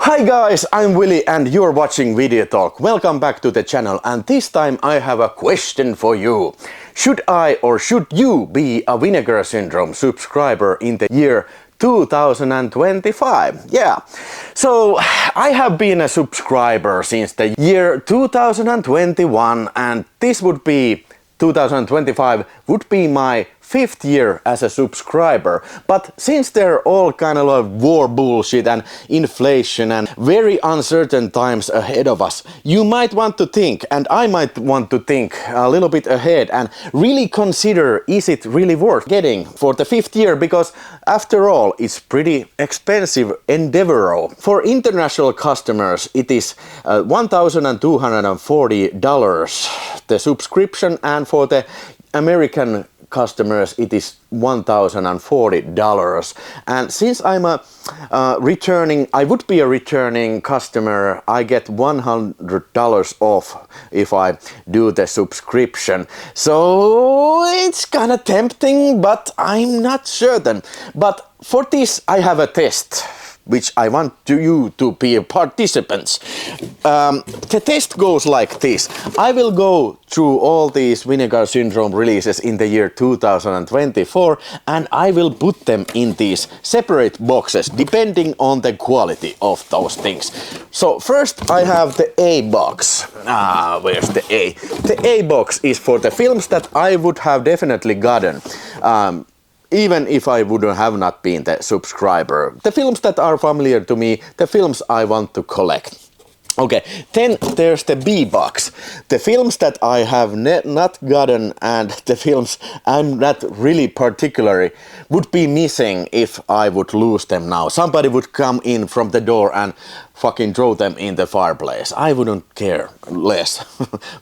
Hi guys, I'm Willy and you're watching VideoTalk. Welcome back to the channel, and this time I have a question for you. Should I or should you be a Vinegar Syndrome subscriber in the year 2025? Yeah, so I have been a subscriber since the year 2021, and this would be 2025 would be my 5th year as a subscriber. But since they're all kind of like war bullshit and inflation and very uncertain times ahead of us, you might want to think, and I might want to think a little bit ahead and really consider, is it really worth getting for the 5th year? Because after all, it's pretty expensive endeavor. For international customers, it is $1,240 the subscription, and for the American customers it is $1,040. And since I'm a I would be a returning customer, I get $100 off if I do the subscription. So it's kind of tempting, but I'm not certain. But for this I have a test which I want you to be participants. The test goes like this. I will go through all these Vinegar Syndrome releases in the year 2024, and I will put them in these separate boxes depending on the quality of those things. So first I have the A box. Where's the A? The A box is for the films that I would have definitely gotten. Even if I would have not been the subscriber. The films that are familiar to me, the films I want to collect. Okay, then there's the B box. The films that I have not gotten and the films I'm not really particularly would be missing if I would lose them now. Somebody would come in from the door and fucking throw them in the fireplace. I wouldn't care less.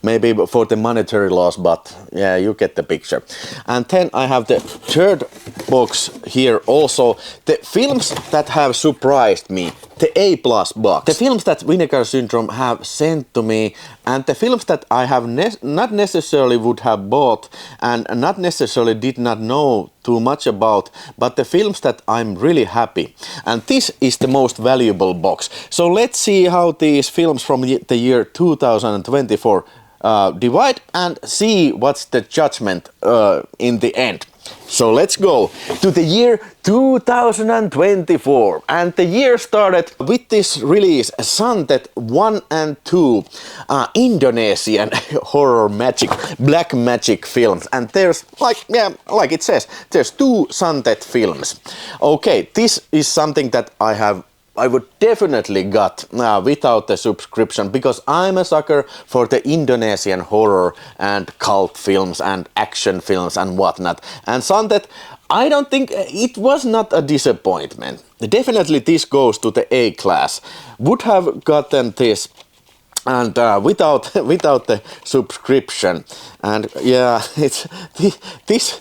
Maybe for the monetary loss, but yeah, you get the picture. And then I have the third box here also. The films that have surprised me. The A+ box. The films that Vinegar Syndrome have sent to me, and the films that I have not necessarily would have bought and not necessarily did not know too much about, but the films that I'm really happy. And this is the most valuable box. So let's see how these films from the year 2024 divide and see what's the judgment in the end. So let's go to the year 2024, and the year started with this release, Santet 1 and 2, Indonesian horror magic, black magic films. And there's like it says, there's 2 Santet films. Okay, this is something that I would definitely got without the subscription, because I'm a sucker for the Indonesian horror and cult films and action films and whatnot. And Santet, I don't think it was not a disappointment. Definitely this goes to the A class. Would have gotten this and without the subscription. And yeah, these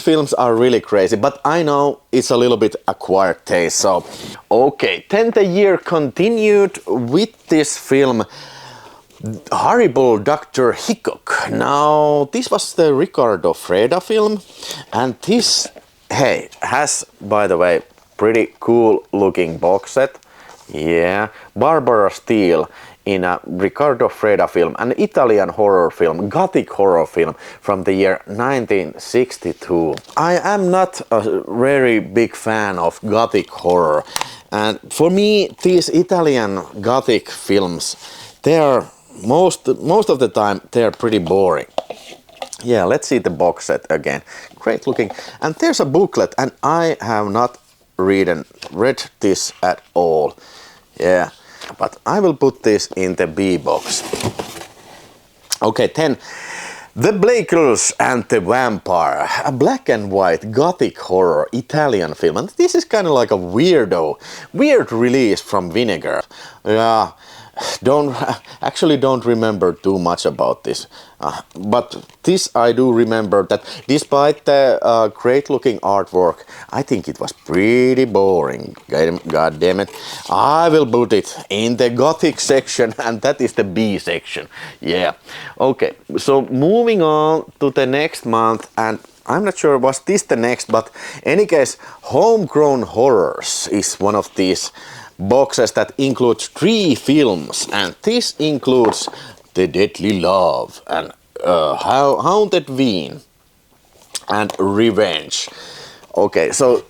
films are really crazy, but I know it's a little bit acquired taste. So okay, then the year continued with this film, Horrible Dr. Hickok. Now this was the Ricardo Freda film, and this, hey, has, by the way, pretty cool looking box set. Yeah, Barbara Steele in a Ricardo Freda film, an Italian horror film, gothic horror film from the year 1962. I am not a very big fan of gothic horror, and for me these Italian gothic films, they are most of the time they're pretty boring. Yeah, let's see the box set again. Great looking, and there's a booklet, and I have not read this at all. Yeah, but I will put this in the B box. Okay, then The Blakers and the Vampire, a black and white gothic horror Italian film. And this is kind of like a weird release from Vinegar. Yeah, don't remember too much about this, but this I do remember, that despite the great looking artwork, I think it was pretty boring. God damn it. I will put it in the gothic section, and that is the B section. Yeah, okay, so moving on to the next month, and I'm not sure was this the next, but any case, Homegrown Horrors is one of these boxes that include 3 films, and this includes The Deadly Love and Haunted Vine and Revenge. Okay, so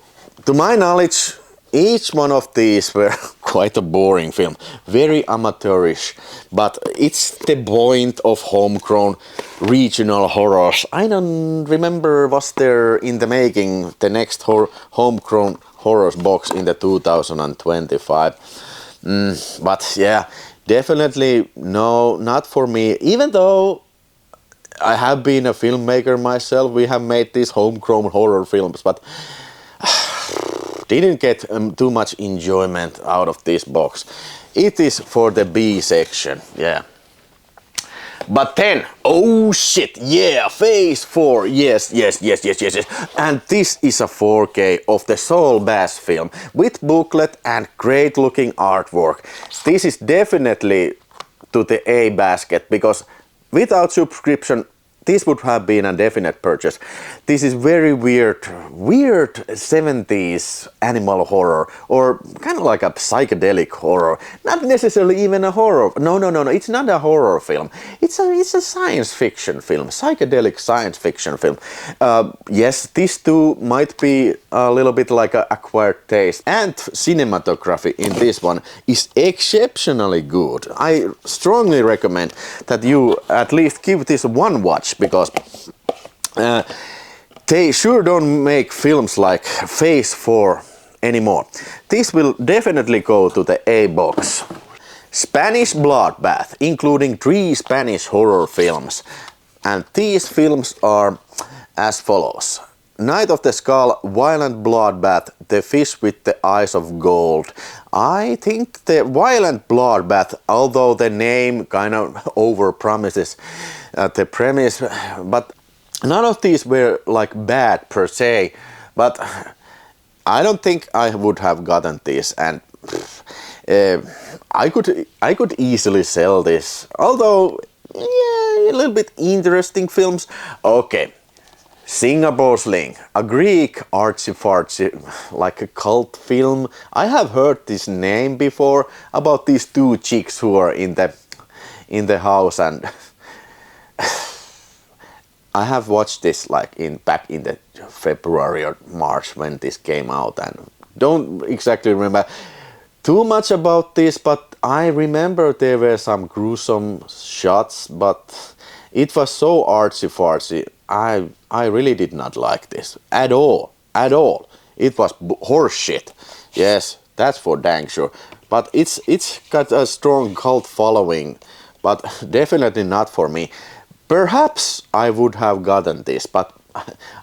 to my knowledge, each one of these were quite a boring film, very amateurish, but it's the point of homegrown regional horrors. I don't remember was there in the making the next homegrown horrors box in the 2025. But yeah, definitely no, not for me, even though I have been a filmmaker myself. We have made these homegrown horror films, but didn't get too much enjoyment out of this box. It is for the B section, yeah. But then, oh shit, yeah, Phase 4, yes. And this is a 4K of the Soul Bass film with booklet and great looking artwork. This is definitely to the A basket, because without subscription, this would have been a definite purchase. This is very weird 70s animal horror, or kind of like a psychedelic horror. Not necessarily even a horror. No, it's not a horror film. It's a science fiction film, psychedelic science fiction film. Yes, these two might be a little bit like an acquired taste. And cinematography in this one is exceptionally good. I strongly recommend that you at least give this one watch, because they sure don't make films like Phase 4 anymore. This will definitely go to the A box. Spanish Bloodbath, including 3 Spanish horror films. And these films are as follows. Night of the Skull, Violent Bloodbath, The Fish with the Eyes of Gold. I think the Violent Bloodbath, although the name kind of overpromises the premise, but none of these were like bad per se, but I don't think I would have gotten this, and I could easily sell this, although yeah, a little bit interesting films. Okay. Singapore Sling, a Greek artsy-fartsy, like a cult film. I have heard this name before, about these 2 chicks who are in the house, and I have watched this like back in the February or March when this came out, and don't exactly remember too much about this, but I remember there were some gruesome shots, but it was so artsy-fartsy. I really did not like this at all. It was horse shit. Yes, that's for dang sure. But it's got a strong cult following, but definitely not for me. Perhaps I would have gotten this, but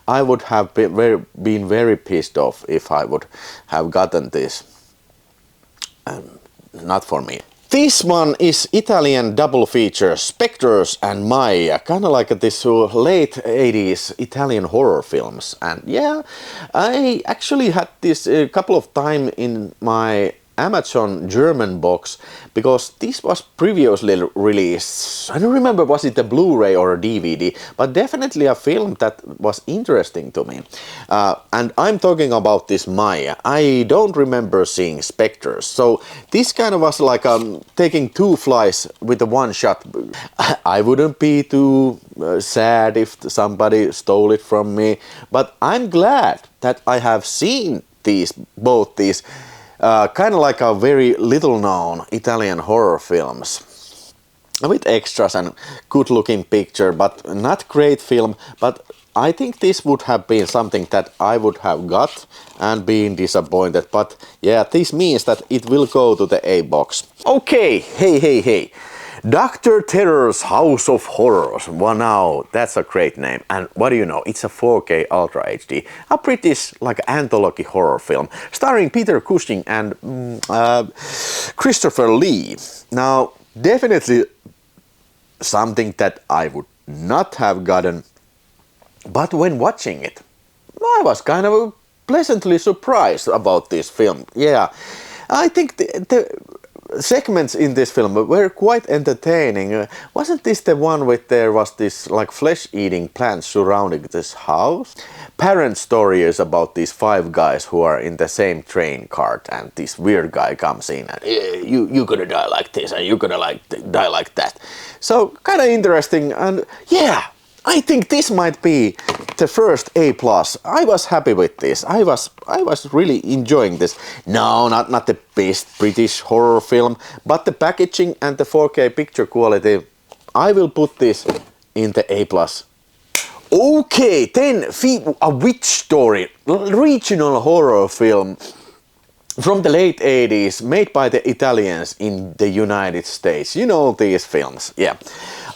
I would have been very pissed off if I would have gotten this. Not for me. This one is Italian double feature, Spectres and Mania, kind of like this late 80s Italian horror films. And yeah, I actually had this a couple of times in my Amazon German box, because this was previously released. I don't remember, was it a Blu-ray or a DVD, but definitely a film that was interesting to me. And I'm talking about this Maya. I don't remember seeing Spectres, so this kind of was like taking 2 flies with the one shot. I wouldn't be too sad if somebody stole it from me, but I'm glad that I have seen both these kind of like a very little known Italian horror films with extras and good looking picture, but not great film. But I think this would have been something that I would have got and been disappointed. But yeah, this means that it will go to the A box. Okay, hey. Dr. Terror's House of Horrors. Well, now that's a great name. And what do you know? It's a 4K Ultra HD, a British like anthology horror film starring Peter Cushing and Christopher Lee. Now, definitely something that I would not have gotten, but when watching it, I was kind of pleasantly surprised about this film. Yeah, I think the segments in this film were quite entertaining. Wasn't this the one with there was this like flesh-eating plants surrounding this house? Parent story is about these 5 guys who are in the same train cart, and this weird guy comes in and you gonna die like this and you gonna like die like that. So kind of interesting, and yeah, I think this might be the first A+. I was happy with this. I was really enjoying this. No, not the best British horror film, but the packaging and the 4K picture quality, I will put this in the A+. Okay, then A Witch Story, regional horror film from the late 80s, made by the Italians in the United States. You know these films, yeah.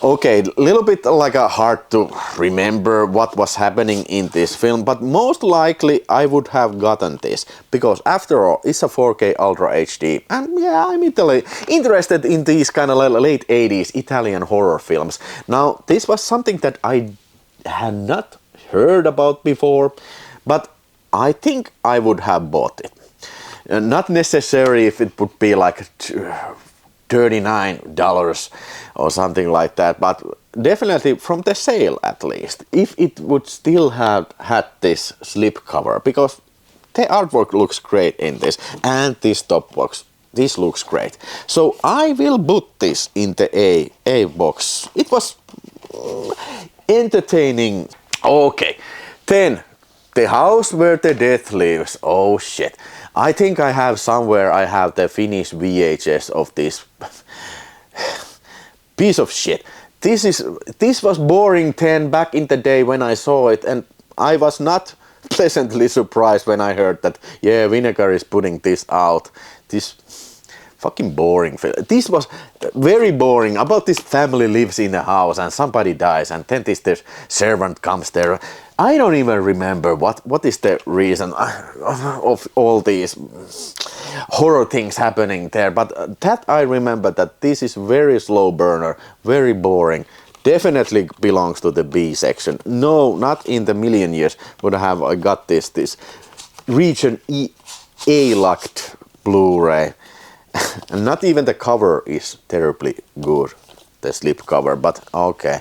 Okay, a little bit like hard to remember what was happening in this film, but most likely I would have gotten this, because after all, it's a 4K Ultra HD, and yeah, I'm interested in these kind of late 80s Italian horror films. Now, this was something that I had not heard about before, but I think I would have bought it. Not necessarily if it would be like $39 or something like that, but definitely from the sale at least, if it would still have had this slipcover, because the artwork looks great in this, and this top box, this looks great. So I will put this in the A box. It was entertaining. Okay, then the house where the death lives. Oh shit. I think I have somewhere, I have the Finnish VHS of this piece of shit. This was boring 10 back in the day when I saw it, and I was not pleasantly surprised when I heard that, yeah, Vinegar is putting this out. This fucking boring film. This was very boring. About this family lives in a house and somebody dies, and then this servant comes there. I don't even remember what is the reason of all these horror things happening there, but that I remember that this is very slow burner, very boring. Definitely belongs to the B section. No, not in the million years would have I got this region A locked Blu-ray. And not even the cover is terribly good, the slip cover, but okay,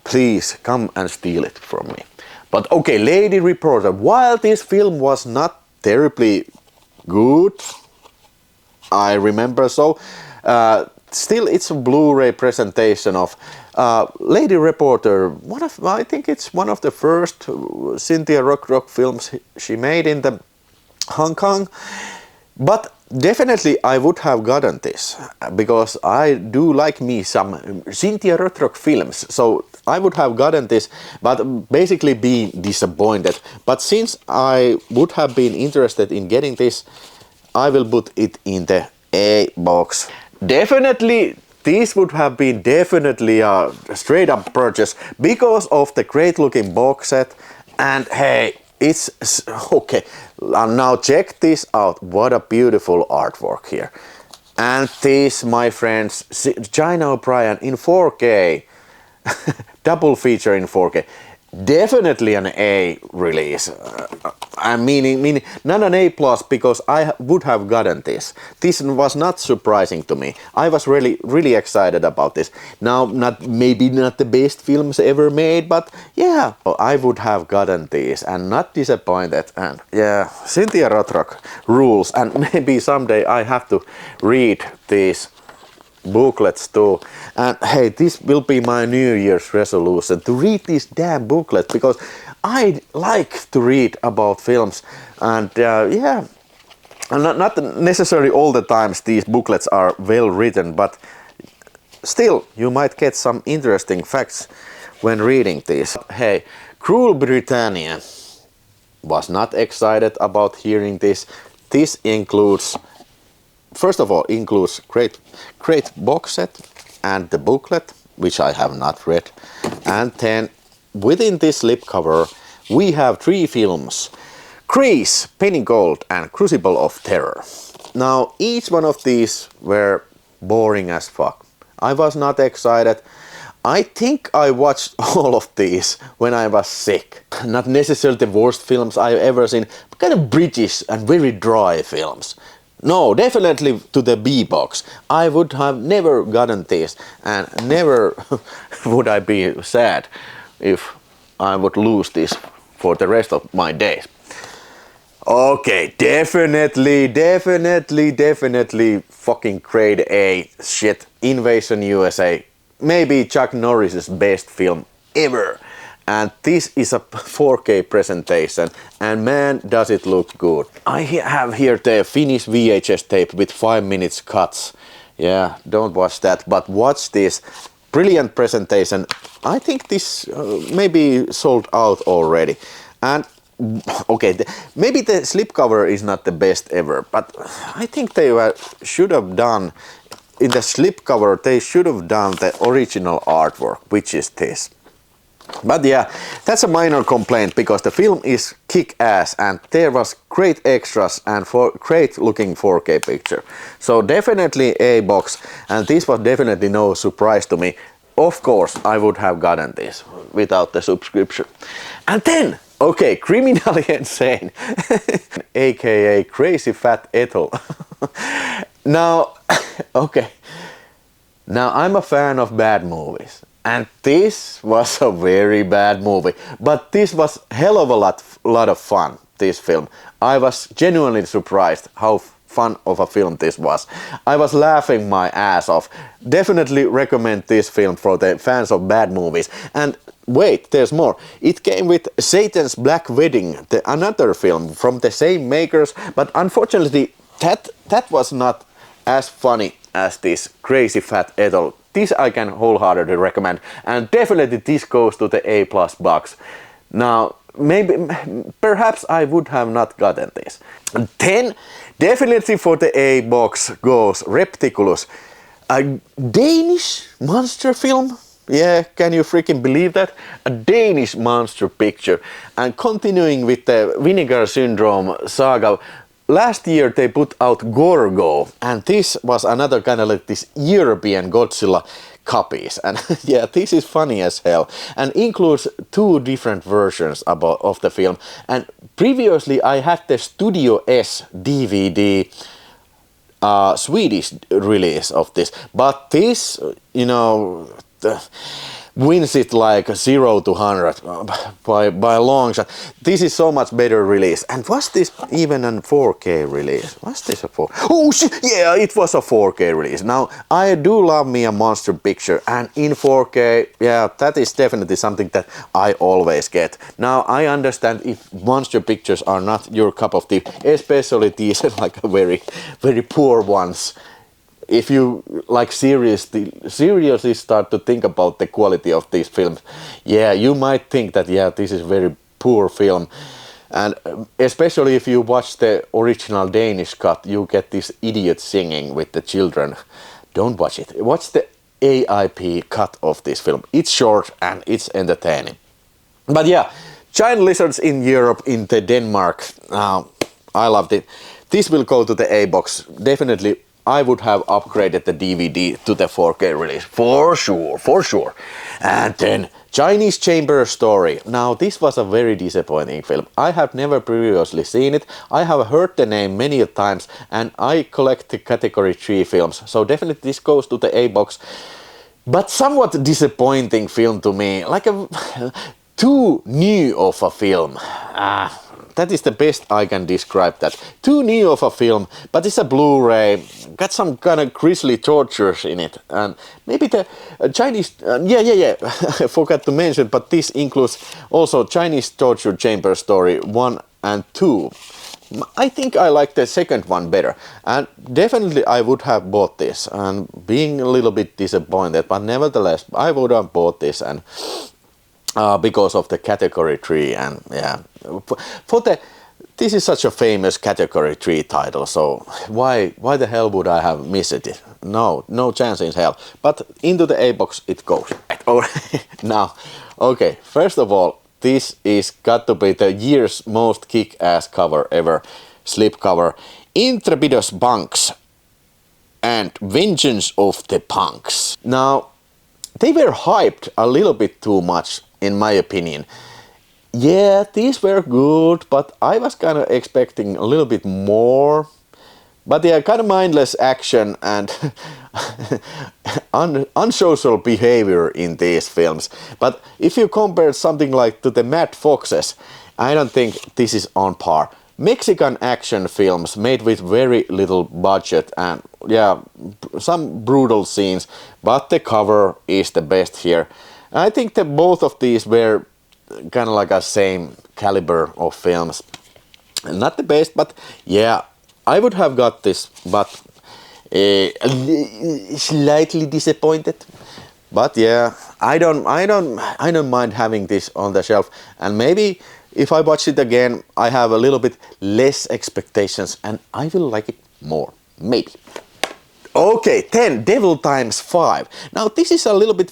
please come and steal it from me. But okay, Lady Reporter, while this film was not terribly good, I remember so, still it's a Blu-ray presentation of Lady Reporter, I think it's one of the first Cynthia Rothrock films she made in the Hong Kong. But definitely I would have gotten this, because I do like me some Cynthia Rothrock films, so I would have gotten this, but basically being disappointed. But since I would have been interested in getting this, I will put it in the A box. Definitely this would have been definitely a straight up purchase because of the great looking box set, and hey, it's okay. Now check this out. What a beautiful artwork here. And this, my friends, China O'Brien in 4K. Double feature in 4K. Definitely an A release. I'm meaning not an A+, because I would have gotten this. This was not surprising to me. I was really excited about this. Now, maybe not the best films ever made, but yeah, I would have gotten this and not disappointed. And yeah, Cynthia Rothrock rules, and maybe someday I have to read these booklets too. And hey, this will be my New Year's resolution, to read these damn booklets, because I like to read about films, and yeah, and not necessarily all the times these booklets are well written, but still you might get some interesting facts when reading these. Hey, Cruel Britannia was not excited about hearing this. This includes, first of all, includes great box set and the booklet, which I have not read. And then within this slipcover we have 3 films: Grease, Penny Gold and Crucible of Terror. Now each one of these were boring as fuck. I was not excited. I think I watched all of these when I was sick. Not necessarily the worst films I've ever seen, but kind of British and very dry films. No, definitely to the B box. I would have never gotten this, and never would I be sad if I would lose this for the rest of my days. Okay, definitely fucking grade A shit. Invasion USA. Maybe Chuck Norris's best film ever. And this is a 4K presentation, and man does it look good. I have here the Finnish VHS tape with 5 minutes cuts. Yeah, don't watch that, but watch this brilliant presentation. I think this maybe sold out already. And okay, maybe the slipcover is not the best ever, but I think they should have done, in the slipcover, they should have done the original artwork, which is this. But yeah, that's a minor complaint because the film is kick-ass and there was great extras and great looking 4K picture. So definitely a box, and this was definitely no surprise to me. Of course, I would have gotten this without the subscription. And then, okay, Criminally Insane, aka Crazy Fat Ethel. Now, okay, now I'm a fan of bad movies. And this was a very bad movie, but this was hell of a lot of fun, this film. I was genuinely surprised how fun of a film this was. I was laughing my ass off. Definitely recommend this film for the fans of bad movies. And wait, there's more. It came with Satan's Black Wedding, another film from the same makers, but unfortunately that was not as funny as this Crazy Fat Ethel. This I can wholeheartedly recommend, and definitely this goes to the A+ box. Now, perhaps I would have not gotten this. Then, definitely for the A box goes Repticulus, a Danish monster film. Yeah, can you freaking believe that? A Danish monster picture. And continuing with the Vinegar Syndrome saga, last year they put out Gorgo, and this was another kind of like this European Godzilla copies, and yeah, this is funny as hell, and includes 2 different versions of the film. And previously I had the Studio S DVD Swedish release of this, but this, you know, wins it like 0 to 100 by a long shot. This is so much better release. And was this even a 4K release? Was this a 4K? Oh shit, yeah, it was a 4K release. Now, I do love me a monster picture, and in 4K, yeah, that is definitely something that I always get. Now, I understand if monster pictures are not your cup of tea, especially these like very, very poor ones. If you like seriously start to think about the quality of these films, yeah, you might think that, yeah, this is very poor film. And especially if you watch the original Danish cut, you get this idiot singing with the children. Don't watch it. Watch the AIP cut of this film. It's short and it's entertaining. But yeah, giant lizards in Europe, in the Denmark. I loved it. This will go to the A box. Definitely I would have upgraded the DVD to the 4K release, for sure. And then Chinese Chamber Story. Now this was a very disappointing film. I have never previously seen it. I have heard the name many times, and I collect the category 3 films, so definitely this goes to the A box. But somewhat disappointing film to me, like a too new of a film. That is the best I can describe that. Too new of a film, but it's a Blu-ray, got some kind of grisly tortures in it, and maybe the Chinese, I forgot to mention, but this includes also Chinese Torture Chamber Story 1 and 2. I think I like the second one better, and definitely I would have bought this, and being a little bit disappointed, but nevertheless I would have bought this, and because of the category 3, and yeah, this is such a famous category 3 title, so why the hell would I have missed it? No chance in hell. But into the A box it goes. Now, okay, first of all, this is got to be the year's most kick-ass cover ever, slipcover. Intrepidos Bunks and Vengeance of the Punks. Now, they were hyped a little bit too much, in my opinion. Yeah, these were good, but I was kind of expecting a little bit more. But yeah, kind of mindless action and unsocial behavior in these films. But if you compare something like to the Mad Foxes, I don't think this is on par. Mexican action films made with very little budget and yeah, some brutal scenes, but the cover is the best here. I think that both of these were kind of like a same caliber of films. Not the best, but yeah, I would have got this, but slightly disappointed. But yeah, I don't mind having this on the shelf, and maybe if I watch it again, I have a little bit less expectations, and I will like it more, maybe. Okay, 10 Devil Times 5. Now this is a little bit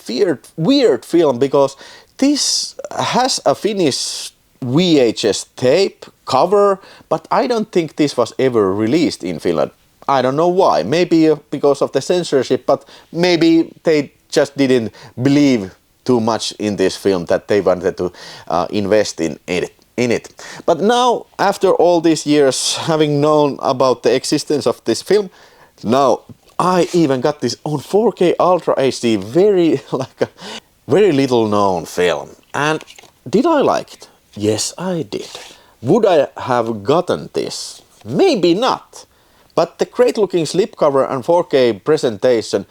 weird film because this has a Finnish VHS tape cover, but I don't think this was ever released in Finland. I don't know why. Maybe because of the censorship, but maybe they just didn't believe too much in this film that they wanted to invest in it. But now, after all these years, having known about the existence of this film, now I even got this on 4K Ultra HD, very little known film. And did I like it? Yes, I did. Would I have gotten this? Maybe not. But the great looking slipcover and 4K presentation,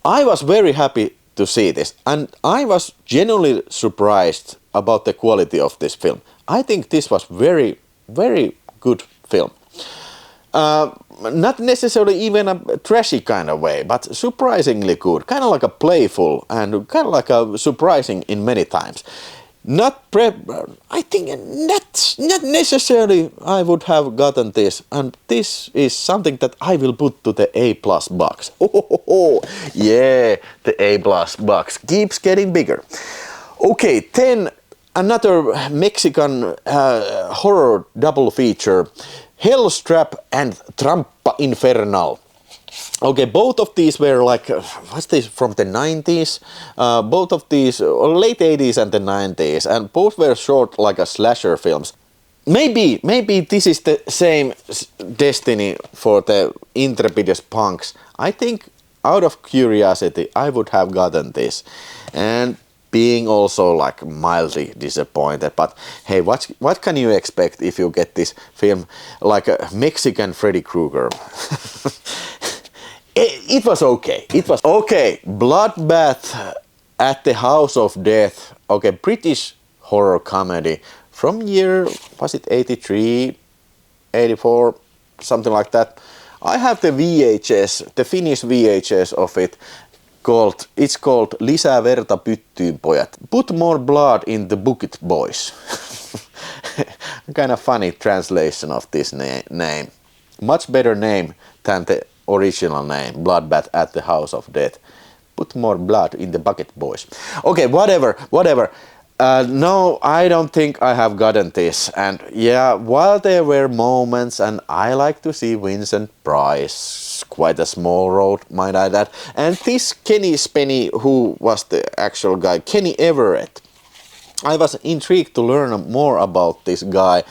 I was very happy to see this. And I was genuinely surprised about the quality of this film. I think this was very good film. Not necessarily even a trashy kind of way, but surprisingly good. Kind of like a playful and kind of like a surprising in many times. I think not necessarily I would have gotten this, and this is something that I will put to the A+ box. Yeah, the A+ box keeps getting bigger. Okay, 10, another Mexican horror double feature, Hellstrap and Trampa Infernal. Okay, both of these were like, what's this, from the 90s? Both of these, late 80s and the 90s, and both were short like a slasher films. Maybe this is the same destiny for the intrepidous punks. I think out of curiosity I would have gotten this, and being also like mildly disappointed, but hey, what can you expect if you get this film like a Mexican Freddy Krueger? It was okay. It was okay. Bloodbath at the House of Death. Okay, British horror comedy from year, was it 83, 84, something like that. I have the VHS, the Finnish VHS of it. It's called Lisää verta pyttyyn pojat. Put more blood in the bucket boys. Kind of funny translation of this name. Much better name than the original name, Bloodbath at the House of Death. Put more blood in the bucket boys. Okay, whatever. No, I don't think I have gotten this. And yeah, while there were moments, and I like to see Vincent Price, quite a small road, might I add. And this Kenny Spenny, who was the actual guy, Kenny Everett. I was intrigued to learn more about this guy,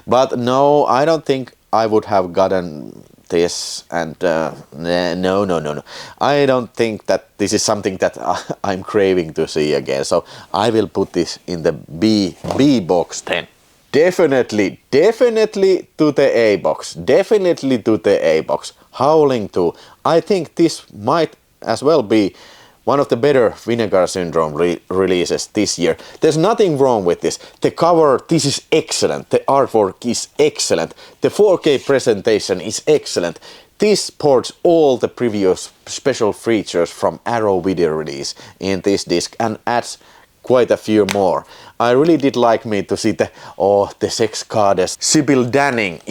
but no, I don't think I would have gotten this, and no. I don't think that this is something that I'm craving to see again, so I will put this in the B box 10. Definitely to the A box. Definitely to the A box. Howling 2. I think this might as well be one of the better Vinegar Syndrome releases this year. There's nothing wrong with this. The cover, this is excellent. The artwork is excellent. The 4K presentation is excellent. This ports all the previous special features from Arrow video release in this disc and adds quite a few more. I really did like me to see the sex goddess Sybil Danning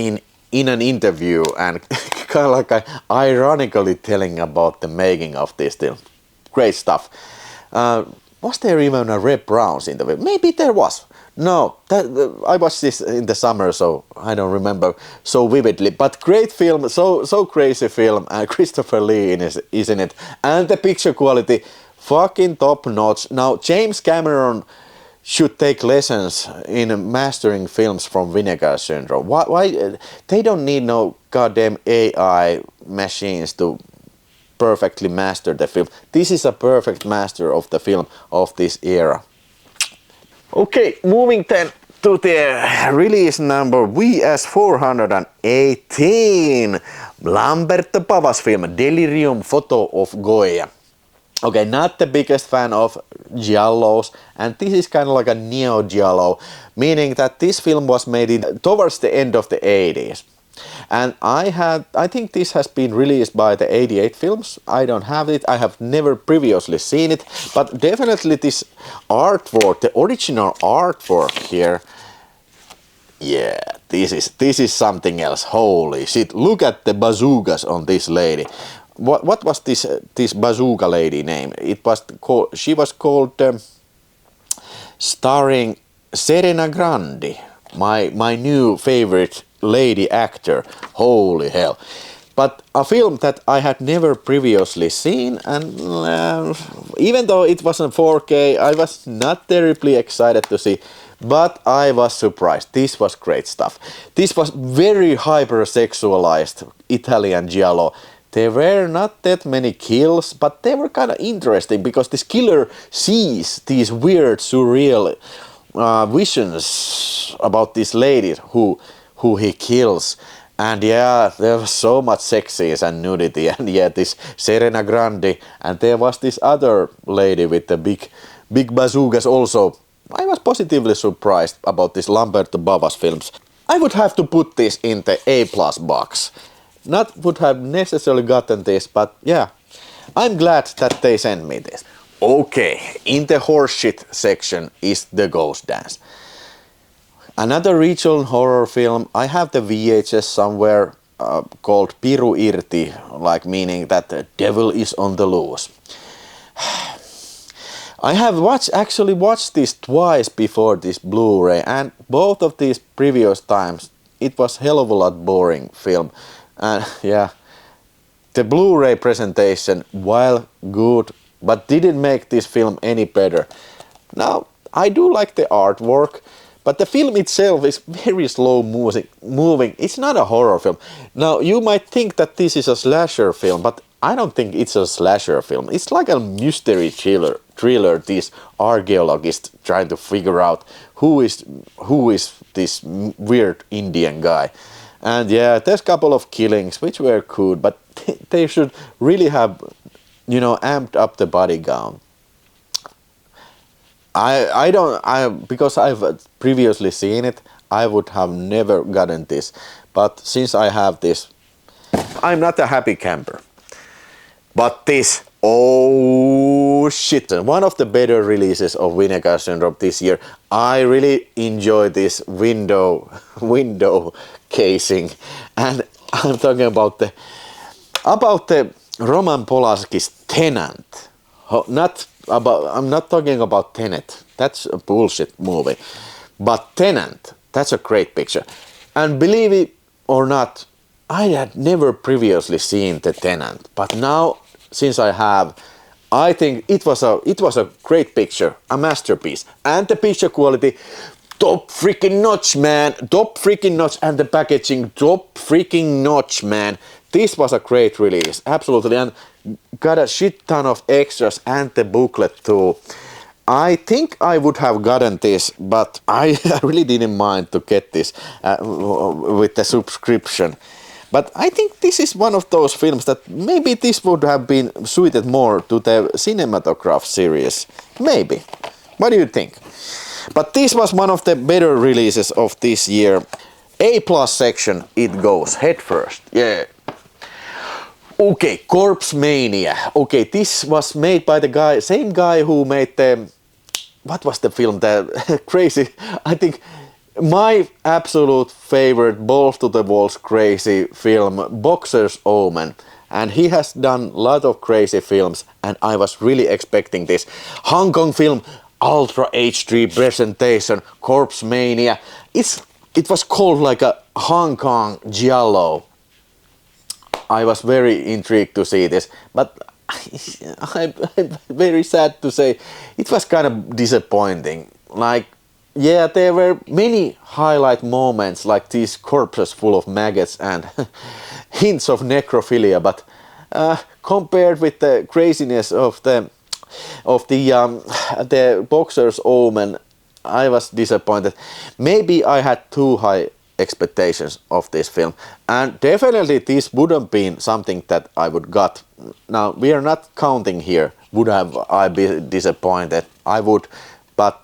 in an interview and kind of like ironically telling about the making of this film. Great stuff. Was there even a Red Browns in the film? Maybe there was. No, I watched this in the summer, so I don't remember so vividly. But great film, so crazy film, and Christopher Lee is in it, and the picture quality fucking top notch. Now James Cameron should take lessons in mastering films from Vinegar Syndrome. Why they don't need no goddamn AI machines to perfectly master the film. This is a perfect master of the film of this era. Okay, moving then to the release number VS418, Lamberto Bava's film Delirium Photo of Goya. Okay, not the biggest fan of Giallos, and this is kind of like a Neo-Giallo, meaning that this film was made towards the end of the 80s. And I think this has been released by the 88 Films. I don't have it, I have never previously seen it, but definitely this artwork, the original artwork here, yeah, this is something else. Holy shit, look at the bazookas on this lady. What was this bazooka lady name? It was called, she was called starring Serena Grandi, my new favorite lady actor. Holy hell. But a film that I had never previously seen, and even though it wasn't 4K, I was not terribly excited to see, but I was surprised. This was great stuff. This was very hypersexualized Italian Giallo. There were not that many kills, but they were kind of interesting because this killer sees these weird, surreal visions about these ladies who he kills. And yeah, there was so much sexiness and nudity, and yeah, this Serena Grandi, and there was this other lady with the big bazookas also. I was positively surprised about this Lamberto Bava's films. I would have to put this in the A+ box. Not would have necessarily gotten this, but yeah, I'm glad that they sent me this. Okay, in the horseshit section is The Ghost Dance. Another regional horror film. I have the VHS somewhere called Piru Irti, like meaning that the devil is on the loose. I have actually watched this twice before this Blu-ray, and both of these previous times it was hell of a lot boring film. And yeah, the Blu-ray presentation, while good, but didn't make this film any better. Now, I do like the artwork, but the film itself is very slow moving. It's not a horror film. Now, you might think that this is a slasher film, but I don't think it's a slasher film. It's like a mystery thriller. These archaeologists trying to figure out who is this weird Indian guy. And yeah, there's a couple of killings which were good, but they should really have, you know, amped up the body count. Because I've previously seen it, I would have never gotten this. But since I have this, I'm not a happy camper. But this, oh shit, one of the better releases of Vinegar Syndrome this year. I really enjoy this window casing, and I'm talking about the Roman Polanski's Tenant. I'm not talking about Tenet. That's a bullshit movie. But Tenant, that's a great picture. And believe it or not, I had never previously seen the Tenant, but now since I have, I think it was a great picture, a masterpiece, and the picture quality, top freaking notch, man, top freaking notch, and the packaging, top freaking notch, man. This was a great release, absolutely, and got a shit ton of extras and the booklet too. I think I would have gotten this, but I really didn't mind to get this with the subscription. But I think this is one of those films that maybe this would have been suited more to the cinematograph series. Maybe. What do you think? But this was one of the better releases of this year. A+ section, it goes head first. Yeah. Okay, Corpse Mania. Okay, this was made by the same guy who made the... What was the film? The crazy... I think... My absolute favorite balls to the walls crazy film, Boxer's Omen, and he has done a lot of crazy films, and I was really expecting this Hong Kong film, Ultra HD presentation, Corpse Mania. It was called like a Hong Kong Giallo. I was very intrigued to see this, but I'm very sad to say it was kind of disappointing. like, yeah, there were many highlight moments, like these corpses full of maggots and hints of necrophilia, but compared with the craziness of the boxer's omen, I was disappointed. Maybe I had too high expectations of this film, and definitely this wouldn't been something that I would got. Now we are not counting here. Would have I be disappointed? I would, but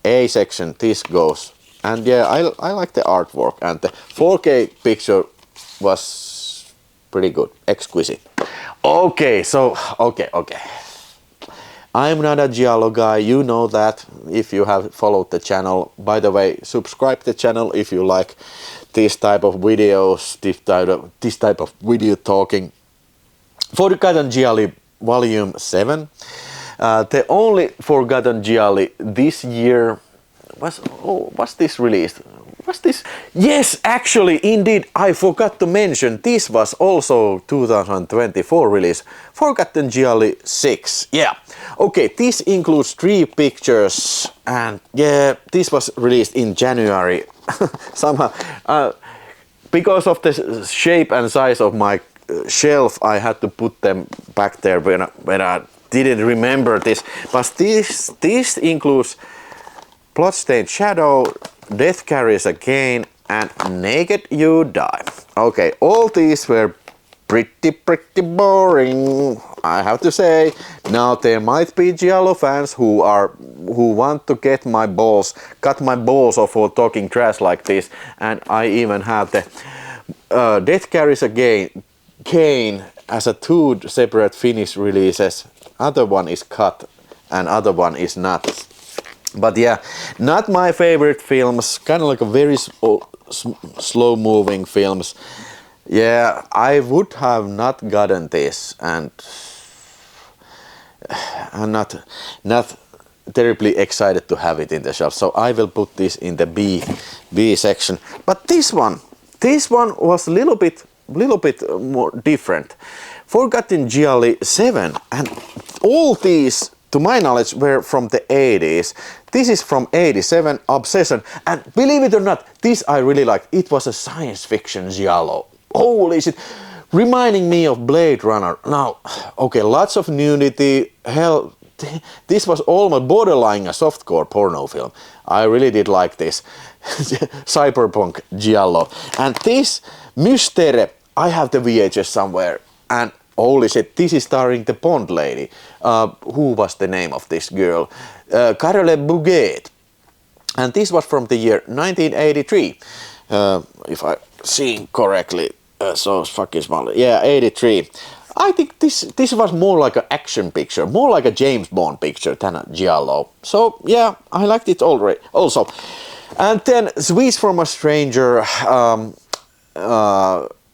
A section this goes. And yeah, I like the artwork, and the 4K picture was pretty good, exquisite. Okay, so okay. I'm not a Giallo guy, you know that if you have followed the channel. By the way, subscribe the channel if you like this type of videos, this type of video talking. Forgotten Giallo Volume 7. The only Forgotten Giallo this year was this released? Was this? Yes, actually, indeed, I forgot to mention this was also 2024 release. Forgotten Giallo 6. Yeah. Okay, this includes 3 pictures, and yeah, this was released in January. Somehow, because of the shape and size of my shelf, I had to put them back there when I didn't remember this. But this includes Bloodstained Shadow, Death Carries Again, and Naked You Die. Okay, all these were pretty boring, I have to say. Now there might be Giallo fans who want to cut my balls off for talking trash like this, and I even have the Death Carries Again Kane as a 2 separate Finnish releases. Other one is cut and other one is not. But yeah, not my favorite films, kind of like a very slow moving films. Yeah, I would have not gotten this, and I'm not terribly excited to have it in the shelf, so I will put this in the B section. But this one was a little bit more different. Forgotten Giallo 7, and all these, to my knowledge, were from the 80s. This is from 87, Obsession, and believe it or not, this I really liked. It was a science fiction Giallo. Holy shit, reminding me of Blade Runner. Now, okay, lots of nudity, hell, this was almost borderline a softcore porno film. I really did like this. Cyberpunk Giallo. And this Mystere, I have the VHS somewhere, and holy shit, this is starring the Bond lady. Who was the name of this girl? Carole Bouquet. And this was from the year 1983. If I see correctly. So fucking small. Yeah, 83. I think this was more like an action picture, more like a James Bond picture than a Giallo. So yeah, I liked it already. Also, and then Sweets from a Stranger.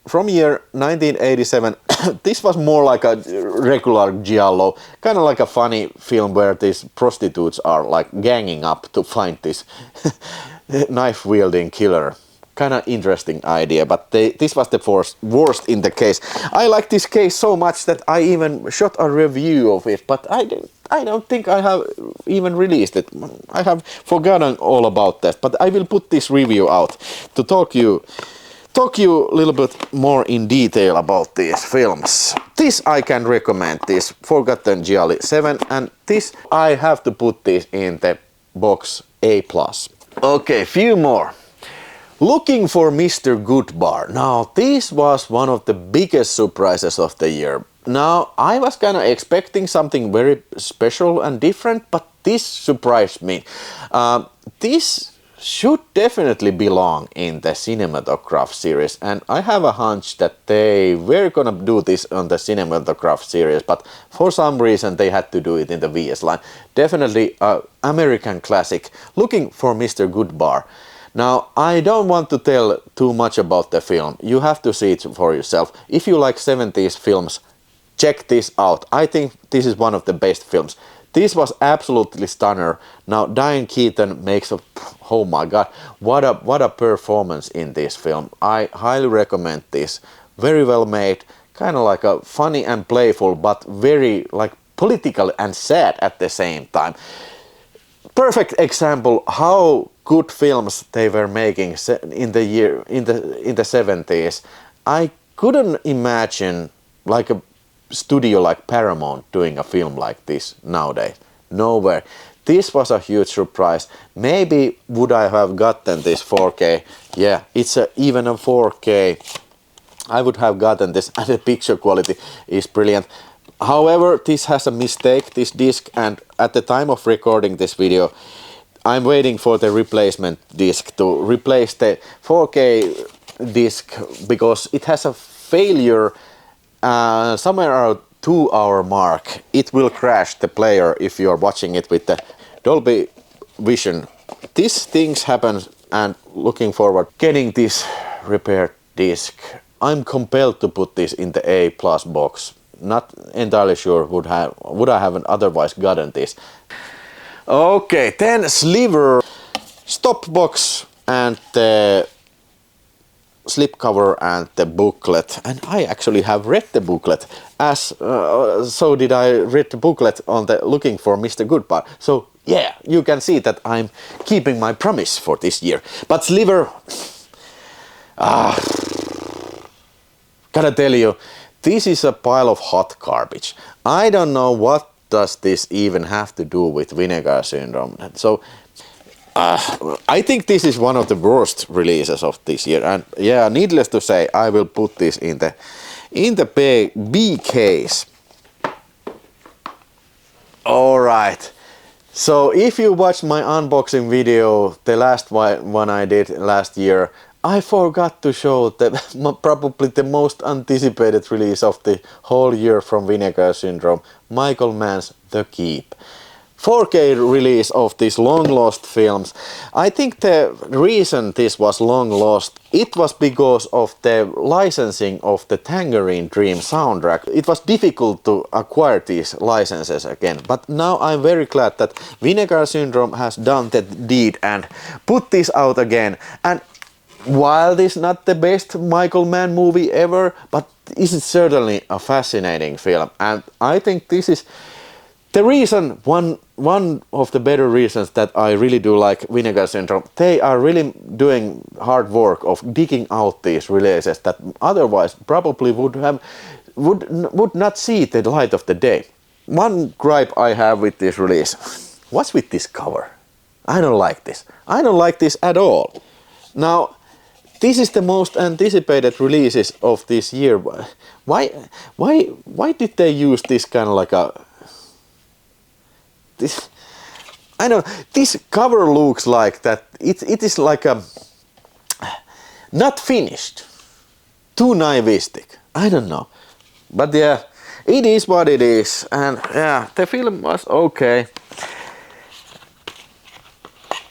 From year 1987, this was more like a regular Giallo, kind of like a funny film where these prostitutes are like ganging up to find this knife-wielding killer. Kind of interesting idea, but this was the worst in the case. I like this case so much that I even shot a review of it, but I don't think I have even released it. I have forgotten all about that, but I will put this review out to talk you a little bit more in detail about these films. This I can recommend, this Forgotten Giallo 7, and this I have to put this in the box A+. Okay, few more. Looking for Mr. Goodbar. Now, this was one of the biggest surprises of the year. Now, I was kind of expecting something very special and different, but this surprised me. This should definitely belong in the cinematograph series, and I have a hunch that they were gonna do this on the cinematograph series, but for some reason they had to do it in the VS line. Definitely an American classic. Looking for Mr. Goodbar. Now, I don't want to tell too much about the film. You have to see it for yourself. If you like 70s films, check this out. I think this is one of the best films. This was absolutely stunner. Now, Diane Keaton makes a... Oh my god, what a performance in this film. I highly recommend this. Very well made, kind of like a funny and playful, but very like political and sad at the same time. perfect example how good films they were making in the 70s. I couldn't imagine like a studio like Paramount doing a film like this nowadays. Nowhere. This was a huge surprise. Maybe would I have gotten this 4K? Yeah, it's even a 4K. I would have gotten this, and the picture quality is brilliant. However, this has a mistake, this disc, and at the time of recording this video, I'm waiting for the replacement disc to replace the 4K disc because it has a failure somewhere around 2-hour mark. It will crash the player if you are watching it with the Dolby Vision. These things happen, and looking forward getting this repaired disc. I'm compelled to put this in the A+ box. Not entirely sure would I have otherwise gotten this. Okay, then sliver, stop box, and the slipcover and the booklet. And I actually have read the booklet, as so did I read the booklet on the Looking for Mr. Goodbar. So yeah, you can see that I'm keeping my promise for this year. But sliver, gotta tell you, this is a pile of hot garbage. I don't know what does this even have to do with Vinegar Syndrome. So I think this is one of the worst releases of this year. And yeah, needless to say, I will put this in the B case. All right. So if you watched my unboxing video, the last one I did last year, I forgot to show probably the most anticipated release of the whole year from Vinegar Syndrome, Michael Mann's The Keep. 4K release of these long lost films. I think the reason this was long lost, it was because of the licensing of the Tangerine Dream soundtrack. It was difficult to acquire these licenses again, but now I'm very glad that Vinegar Syndrome has done the deed and put this out again. And while this is not the best Michael Mann movie ever, but this is certainly a fascinating film, and I think this is the reason, one of the better reasons that I really do like Vinegar Syndrome. They are really doing hard work of digging out these releases that otherwise probably would not see the light of the day. One gripe I have with this release, what's with this cover? I don't like this. I don't like this at all. Now, this is the most anticipated releases of this year. Why did they use this kind of like a this? I know this cover looks like that. It is like a not finished, too naivistic. I don't know, but yeah, it is what it is, and yeah, the film was okay.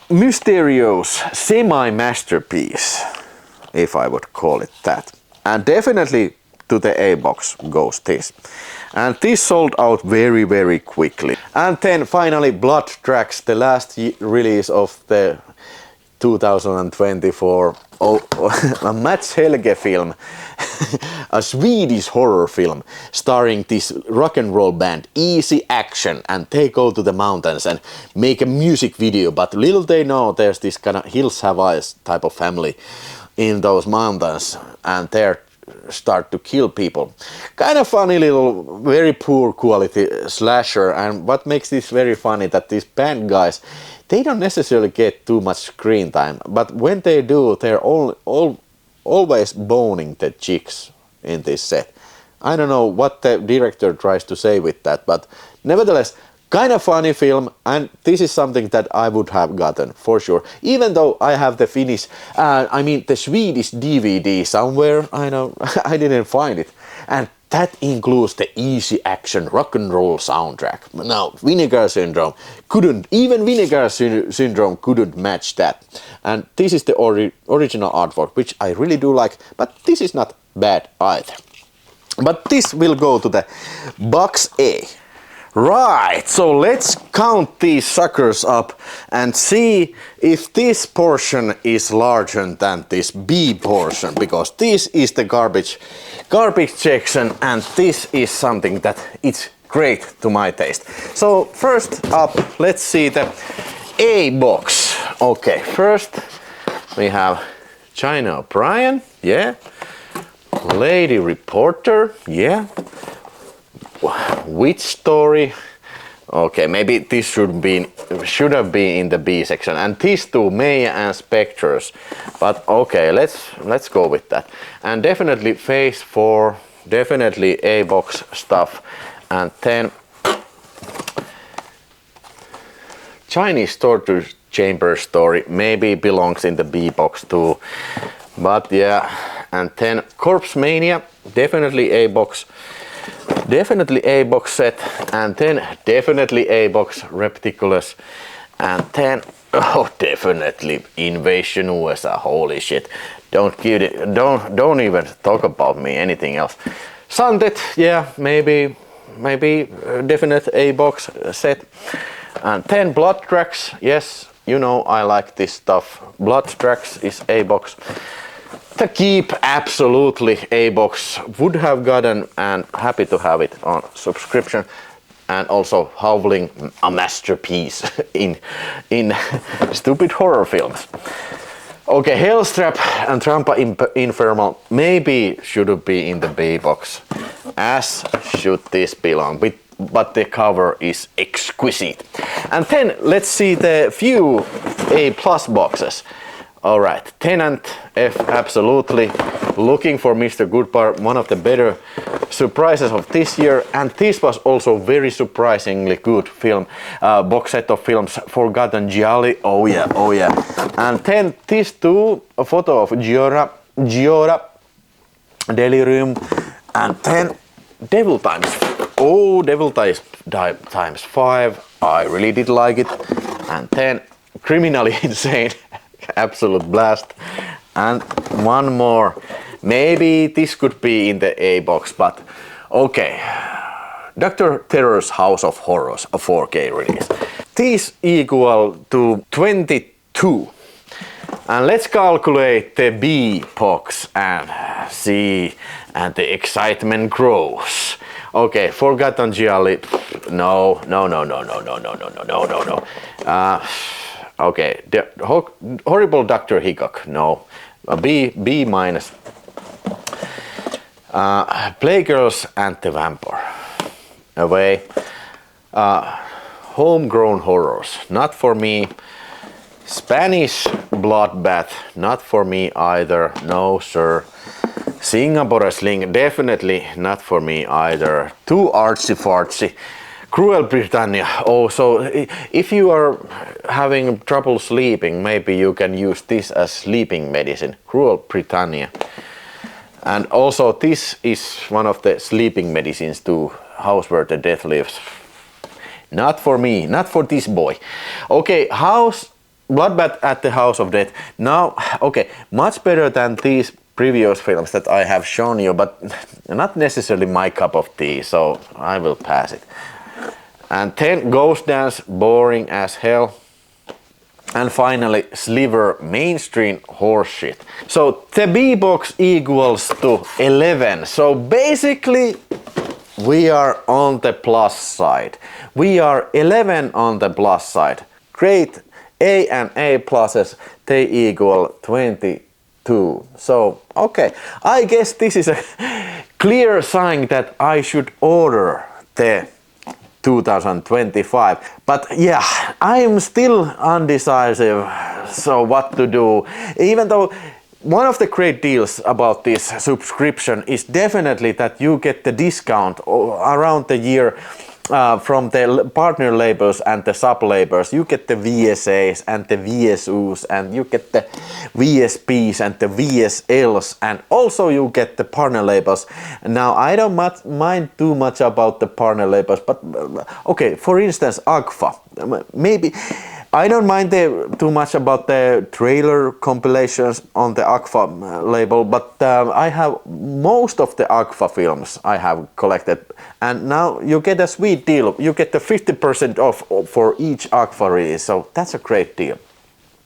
Mysterious semi-masterpiece, if I would call it that. And definitely to the A box goes this. And this sold out very, very quickly. And then finally Blood Tracks, the last release of the 2024 a Mats Helge film, a Swedish horror film starring this rock and roll band Easy Action, and they go to the mountains and make a music video, but little they know there's this kind of Hills Have Eyes type of family in those mountains, and they start to kill people. Kind of funny little, very poor quality slasher, and what makes this very funny that these band guys, they don't necessarily get too much screen time, but when they do, they're always boning the chicks in this set. I don't know what the director tries to say with that, but nevertheless, kind of funny film, and this is something that I would have gotten for sure. Even though I have the Finnish, the Swedish DVD somewhere, I know I didn't find it, and that includes the Easy Action rock and roll soundtrack. Now, Vinegar Syndrome couldn't match that. And this is the original artwork, which I really do like, but this is not bad either. But this will go to the box A. Right, so let's count these suckers up and see if this portion is larger than this B portion, because this is the garbage section, and this is something that it's great to my taste. So first up, let's see the A box. Okay, first we have China O'Brien, yeah. Lady Reporter, yeah. Witch Story. Okay, maybe this should have been in the B section. And these two, Mania and Spectres. But okay, let's go with that. And definitely Phase 4, definitely A box stuff. And then Chinese Torture Chamber Story maybe belongs in the B box too. But yeah, and then Corpse Mania, definitely A box. Definitely A box set, and then definitely A box Repticulous, and then oh, definitely Invasion U.S.A. Holy shit! Don't even talk about me anything else. Sundet, yeah, maybe definite A box set, and then Blood Tracks. Yes, you know I like this stuff. Blood Tracks is A box. The Keep, absolutely A box, would have gotten, and happy to have it on subscription. And also Howling, a masterpiece in stupid horror films. Okay, Hellstrap and Trampa Infernal maybe should be in the B box, as should this belong, but the cover is exquisite. And then let's see the few A plus boxes. Alright, Tenant F, absolutely. Looking for Mr. Goodbar, one of the better surprises of this year, and this was also very surprisingly good film, box set of films, Forgotten Giallo, oh yeah. And then these two, a photo of Giora, Delirium, and then Devil Times, oh, Devil Times 5, I really did like it, and then Criminally Insane, absolute blast. And one more, maybe this could be in the A box, but okay. Dr. Terror's House of Horrors, a 4K release. This equal to 22. And let's calculate the B box and see, and the excitement grows. Okay, Forgotten Giallo, no. Okay, the Horrible Dr. Hickok, no. B minus. Playgirls and the Vampire, away. Homegrown Horrors, not for me. Spanish Bloodbath, not for me either, no sir. Singapore Sling, definitely not for me either. Too artsy fartsy. Cruel Britannia, oh, so if you are having trouble sleeping, maybe you can use this as sleeping medicine. Cruel Britannia. And also this is one of the sleeping medicines too, House Where the Death Lives. Not for me, not for this boy. Okay, Bloodbath at the House of Death. Now, okay, much better than these previous films that I have shown you, but not necessarily my cup of tea, so I will pass it. And then Ghost Dance, boring as hell. And finally Sliver, mainstream horseshit. So the B box equals to 11. So basically we are on the plus side. We are 11 on the plus side. Great. A and A pluses, they equal 22. So okay, I guess this is a clear sign that I should order the 2025, but yeah, I am still undecisive, so what to do. Even though one of the great deals about this subscription is definitely that you get the discount around the year from the partner labels and the sub labels. You get the V.S.As and the V.S.Us, and you get the V.S.Ps and the V.S.Ls, and also you get the partner labels. Now I don't mind too much about the partner labels, but okay, for instance Agfa, maybe I don't mind too much about the trailer compilations on the Agfa label, but I have most of the Agfa films I have collected, and now you get a sweet deal. You get the 50% off for each Agfa release, so that's a great deal.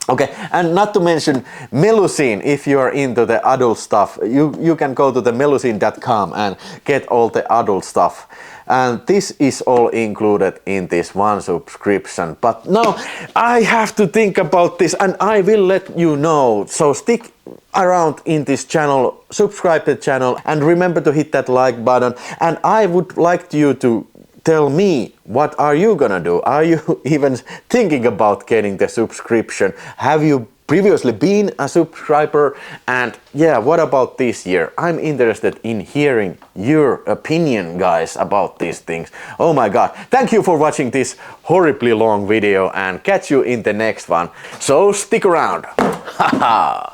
Okay, and not to mention Melusine. If you are into the adult stuff, you can go to the melusine.com and get all the adult stuff. And this is all included in this one subscription. But now I have to think about this and I will let you know. So stick around in this channel, subscribe to the channel, and remember to hit that like button. And I would like you to tell me, what are you gonna do? Are you even thinking about getting the subscription? Have you previously been a subscriber? And yeah, what about this year? I'm interested in hearing your opinion, guys, about these things. Oh my god. Thank you for watching this horribly long video and catch you in the next one. So stick around. Haha.